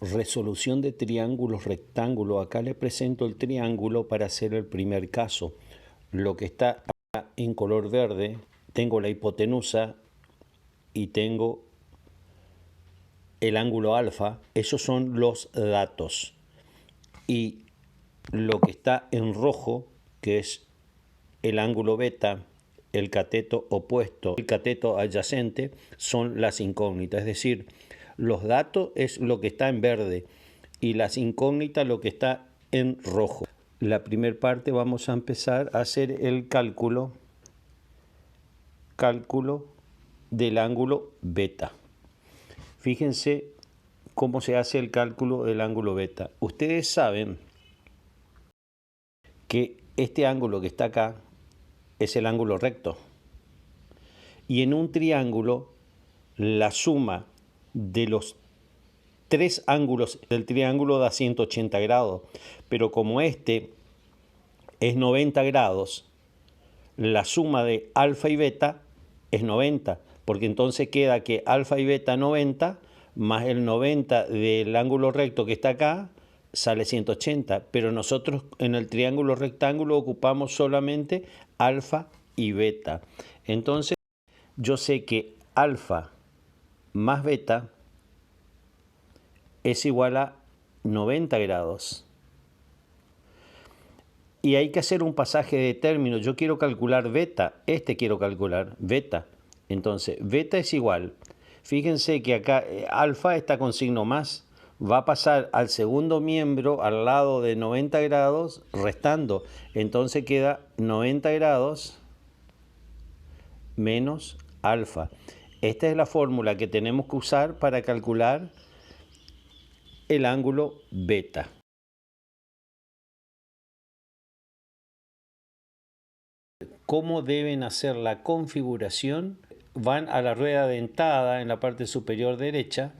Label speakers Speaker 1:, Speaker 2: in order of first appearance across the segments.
Speaker 1: Resolución de triángulos rectángulo. Acá le presento el triángulo para hacer el primer caso. Lo que está acá en color verde, tengo la hipotenusa y tengo el ángulo alfa. Esos son los datos. Y lo que está en rojo, que es el ángulo beta, el cateto opuesto, el cateto adyacente, son las incógnitas. Es decir, los datos es lo que está en verde y las incógnitas lo que está en rojo. La primera parte vamos a empezar a hacer el cálculo del ángulo beta. Fíjense cómo se hace el cálculo del ángulo beta. Ustedes saben que este ángulo que está acá es el ángulo recto. Y en un triángulo, la suma de los tres ángulos del triángulo da 180 grados. Pero como este es 90 grados, la suma de alfa y beta es 90. Porque entonces queda que alfa y beta 90 más el 90 del ángulo recto que está acá sale 180. Pero nosotros en el triángulo rectángulo ocupamos solamente alfa y beta. Entonces yo sé que alfa más beta es igual a 90 grados. Y hay que hacer un pasaje de términos. Yo quiero calcular beta. Quiero calcular beta. Entonces, beta es igual. Fíjense que acá alfa está con signo más. Va a pasar al segundo miembro al lado de 90 grados restando. Entonces queda 90 grados menos alfa. Esta es la fórmula que tenemos que usar para calcular el ángulo beta. ¿Cómo deben hacer la configuración? Van a la rueda dentada en la parte superior derecha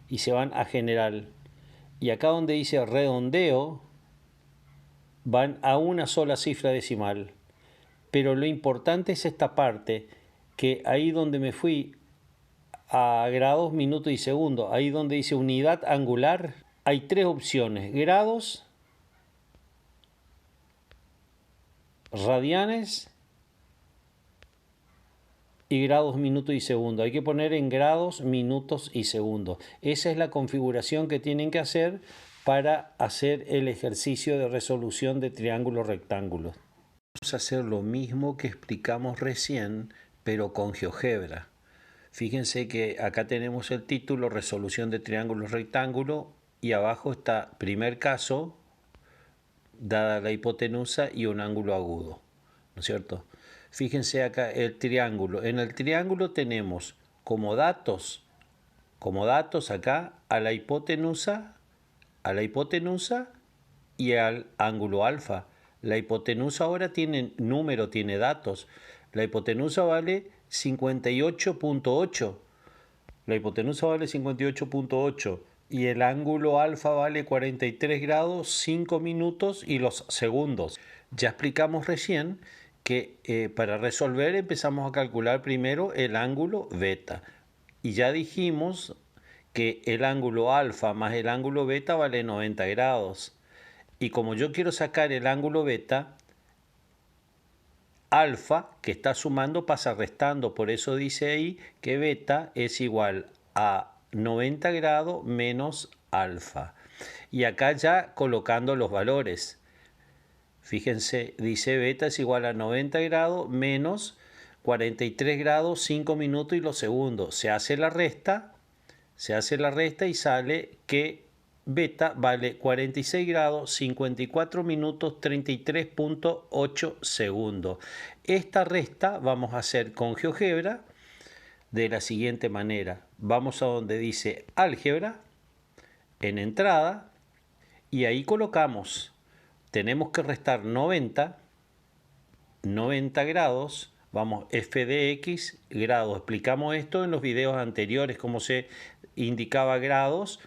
Speaker 1: y se van a general. Y acá donde dice redondeo, van a una sola cifra decimal. Pero lo importante es esta parte, que ahí donde me fui a grados, minutos y segundos, ahí donde dice unidad angular, hay tres opciones: grados, radianes y grados, minutos y segundos. Hay que poner en grados, minutos y segundos. Esa es la configuración que tienen que hacer para hacer el ejercicio de resolución de triángulos rectángulos. Vamos a hacer lo mismo que explicamos recién, pero con GeoGebra. Fíjense que acá tenemos el título, resolución de triángulos rectángulos, y abajo está primer caso, dada la hipotenusa y un ángulo agudo, ¿no es cierto? Fíjense acá el triángulo. En el triángulo tenemos como datos acá a la hipotenusa y al ángulo alfa. La hipotenusa ahora tiene número, tiene datos. La hipotenusa vale 58.8. La hipotenusa vale 58.8 y el ángulo alfa vale 43 grados, 5 minutos y los segundos. Ya explicamos recién que para resolver empezamos a calcular primero el ángulo beta. Y ya dijimos que el ángulo alfa más el ángulo beta vale 90 grados. Y como yo quiero sacar el ángulo beta, alfa, que está sumando, pasa restando. Por eso dice ahí que beta es igual a 90 grados menos alfa. Y acá ya colocando los valores. Fíjense, dice beta es igual a 90 grados menos 43 grados, 5 minutos y los segundos. Se hace la resta y sale que beta vale 46 grados, 54 minutos, 33.8 segundos. Esta resta vamos a hacer con GeoGebra de la siguiente manera. Vamos a donde dice álgebra, en entrada, y ahí colocamos. Tenemos que restar 90 grados. Vamos, f de x grados. Explicamos esto en los videos anteriores, cómo se indicaba grados,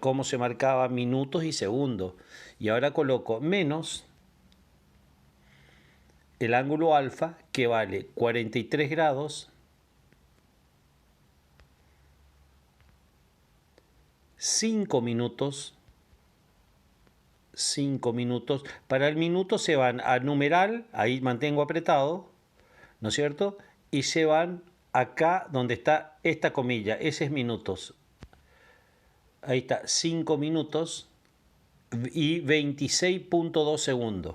Speaker 1: cómo se marcaba minutos y segundos. Y ahora coloco menos el ángulo alfa, que vale 43 grados, 5 minutos. 5 minutos. Para el minuto se van al numeral, ahí mantengo apretado, ¿no es cierto? Y se van acá donde está esta comilla, ese es minutos. Ahí está, 5 minutos y 26.2 segundos.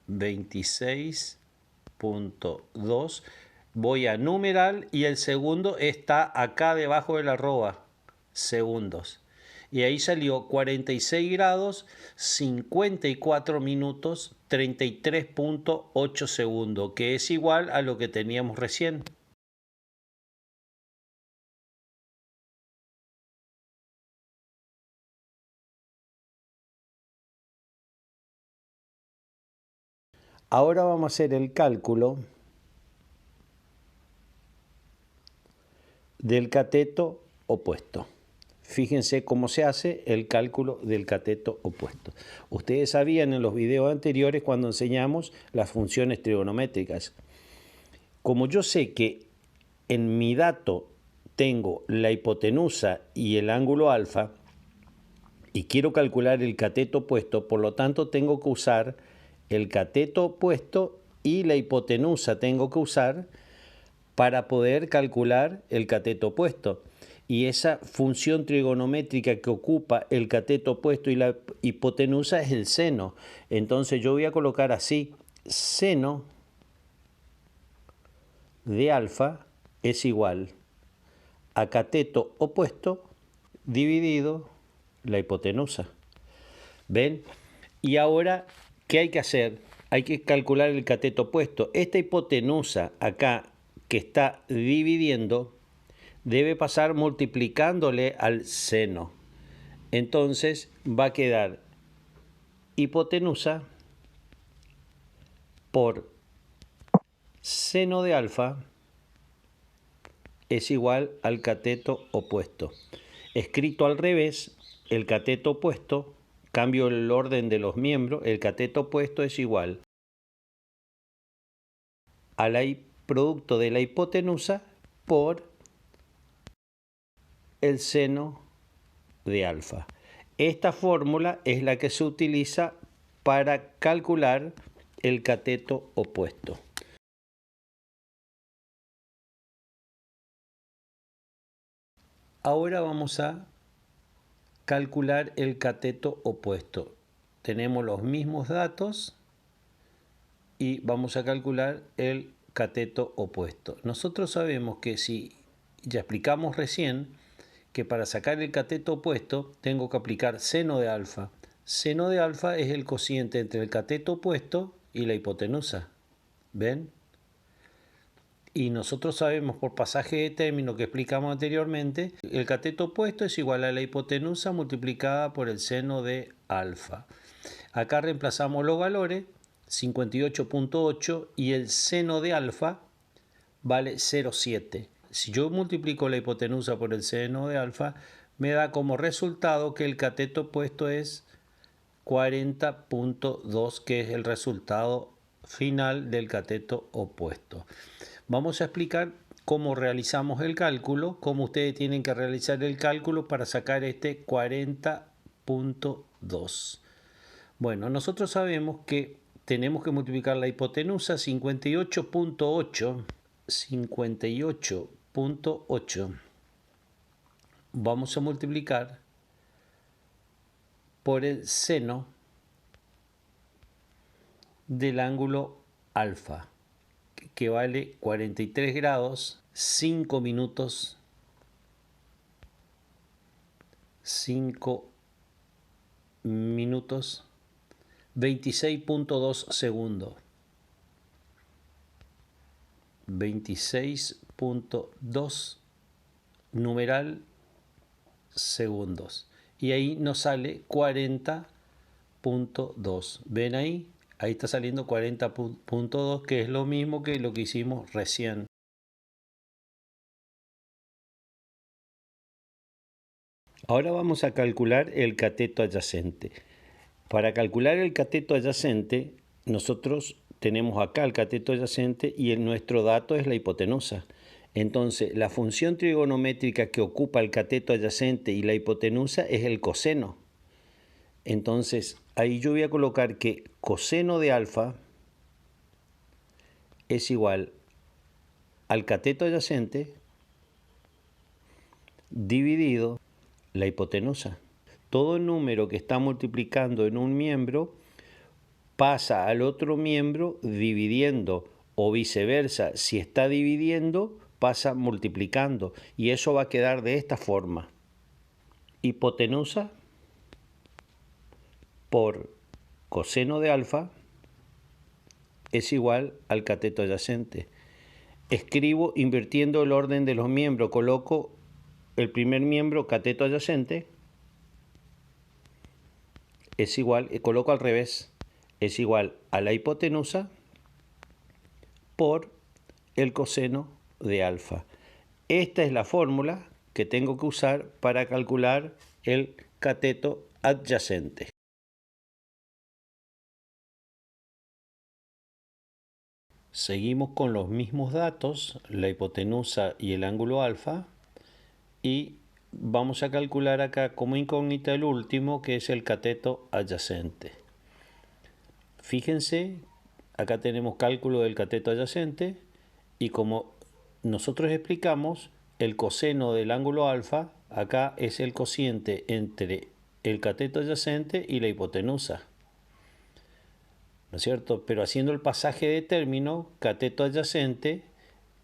Speaker 1: 26.2. Voy a numeral y el segundo está acá debajo de la arroba, segundos. Y ahí salió 46 grados, 54 minutos, 33.8 segundos, que es igual a lo que teníamos recién. Ahora vamos a hacer el cálculo del cateto opuesto. Fíjense cómo se hace el cálculo del cateto opuesto. Ustedes sabían en los videos anteriores cuando enseñamos las funciones trigonométricas. Como yo sé que en mi dato tengo la hipotenusa y el ángulo alfa y quiero calcular el cateto opuesto, por lo tanto tengo que usar el cateto opuesto y la hipotenusa tengo que usar para poder calcular el cateto opuesto. Y esa función trigonométrica que ocupa el cateto opuesto y la hipotenusa es el seno. Entonces yo voy a colocar así, seno de alfa es igual a cateto opuesto dividido la hipotenusa. ¿Ven? Y ahora, ¿qué hay que hacer? Hay que calcular el cateto opuesto. Esta hipotenusa acá que está dividiendo debe pasar multiplicándole al seno. Entonces va a quedar hipotenusa por seno de alfa es igual al cateto opuesto. Escrito al revés, el cateto opuesto, cambio el orden de los miembros, el cateto opuesto es igual al producto de la hipotenusa por el seno de alfa. Esta fórmula es la que se utiliza para calcular el cateto opuesto. Ahora vamos a calcular el cateto opuesto. Tenemos los mismos datos y vamos a calcular el cateto opuesto. Nosotros sabemos que si ya explicamos recién que para sacar el cateto opuesto tengo que aplicar seno de alfa. Seno de alfa es el cociente entre el cateto opuesto y la hipotenusa. ¿Ven? Y nosotros sabemos por pasaje de término que explicamos anteriormente, el cateto opuesto es igual a la hipotenusa multiplicada por el seno de alfa. Acá reemplazamos los valores, 58.8 y el seno de alfa vale 0,7. Si yo multiplico la hipotenusa por el seno de alfa, me da como resultado que el cateto opuesto es 40.2, que es el resultado final del cateto opuesto. Vamos a explicar cómo realizamos el cálculo, cómo ustedes tienen que realizar el cálculo para sacar este 40.2. Bueno, nosotros sabemos que tenemos que multiplicar la hipotenusa 58.8. 58.8 vamos a multiplicar por el seno del ángulo alfa, que vale 43 grados, 5 minutos, 26.2 segundos. 26.2 numeral segundos. Y ahí nos sale 40.2. ¿Ven ahí? Ahí está saliendo 40.2, que es lo mismo que lo que hicimos recién. Ahora vamos a calcular el cateto adyacente. Para calcular el cateto adyacente, nosotros tenemos acá el cateto adyacente y nuestro dato es la hipotenusa. Entonces, la función trigonométrica que ocupa el cateto adyacente y la hipotenusa es el coseno. Entonces, ahí yo voy a colocar que coseno de alfa es igual al cateto adyacente dividido la hipotenusa. Todo número que está multiplicando en un miembro pasa al otro miembro dividiendo, o viceversa, si está dividiendo, pasa multiplicando, y eso va a quedar de esta forma. Hipotenusa por coseno de alfa es igual al cateto adyacente. Escribo invirtiendo el orden de los miembros, coloco el primer miembro cateto adyacente, es igual, coloco al revés, es igual a la hipotenusa por el coseno de alfa. Esta es la fórmula que tengo que usar para calcular el cateto adyacente. Seguimos con los mismos datos, la hipotenusa y el ángulo alfa, y vamos a calcular acá como incógnita el último, que es el cateto adyacente. Fíjense, acá tenemos cálculo del cateto adyacente, y como nosotros explicamos, el coseno del ángulo alfa acá es el cociente entre el cateto adyacente y la hipotenusa, ¿no es cierto? Pero haciendo el pasaje de término, cateto adyacente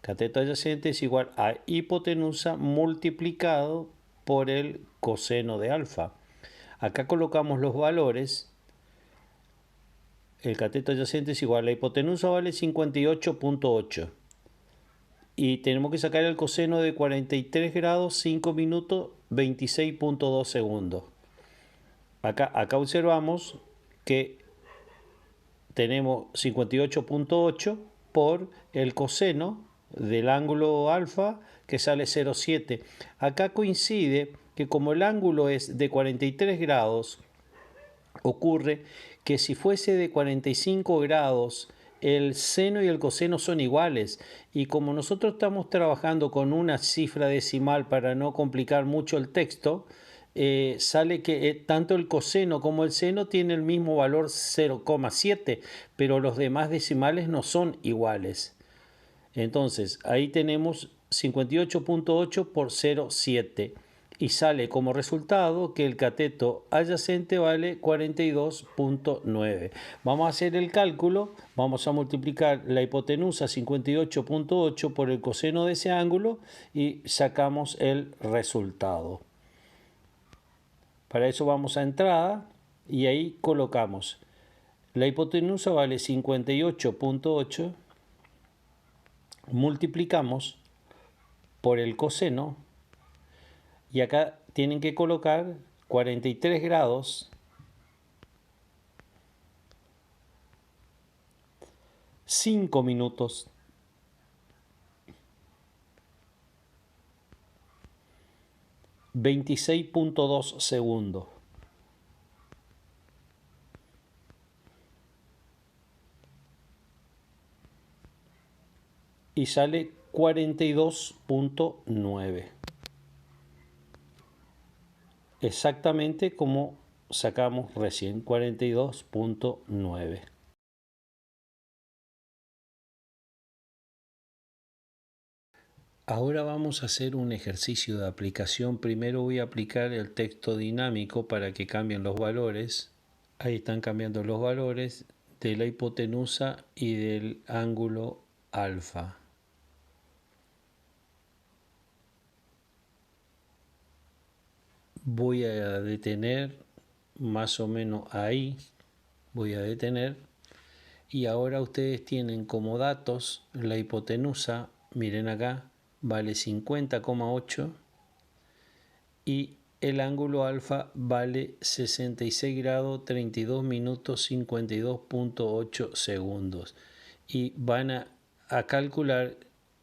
Speaker 1: es igual a hipotenusa multiplicado por el coseno de alfa. Acá colocamos los valores. El cateto adyacente es igual, la hipotenusa vale 58.8. Y tenemos que sacar el coseno de 43 grados, 5 minutos, 26.2 segundos. Acá observamos que tenemos 58.8 por el coseno del ángulo alfa, que sale 0,7. Acá coincide que como el ángulo es de 43 grados, ocurre que si fuese de 45 grados, el seno y el coseno son iguales, y como nosotros estamos trabajando con una cifra decimal para no complicar mucho el texto, sale que tanto el coseno como el seno tienen el mismo valor 0,7, pero los demás decimales no son iguales. Entonces ahí tenemos 58.8 por 0,7 y sale como resultado que el cateto adyacente vale 42.9. Vamos a hacer el cálculo, vamos a multiplicar la hipotenusa 58.8 por el coseno de ese ángulo y sacamos el resultado. Para eso vamos a entrada y ahí colocamos la hipotenusa vale 58.8, multiplicamos por el coseno y acá tienen que colocar 43 grados 5 minutos 26.2 segundos. Y sale 42.9. Exactamente como sacamos recién, 42.9. Ahora vamos a hacer un ejercicio de aplicación. Primero voy a aplicar el texto dinámico para que cambien los valores. Ahí están cambiando los valores de la hipotenusa y del ángulo alfa. Voy a detener más o menos ahí. Voy a detener. Y ahora ustedes tienen como datos la hipotenusa, miren acá, vale 50,8 y el ángulo alfa vale 66 grados 32 minutos 52.8 segundos. Y van a calcular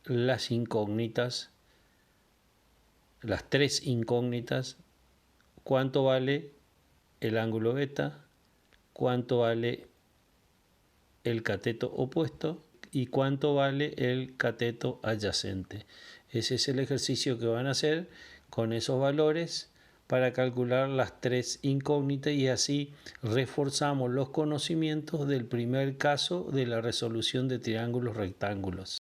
Speaker 1: las incógnitas, las tres incógnitas, cuánto vale el ángulo beta, cuánto vale el cateto opuesto y cuánto vale el cateto adyacente. Ese es el ejercicio que van a hacer con esos valores para calcular las tres incógnitas y así reforzamos los conocimientos del primer caso de la resolución de triángulos rectángulos.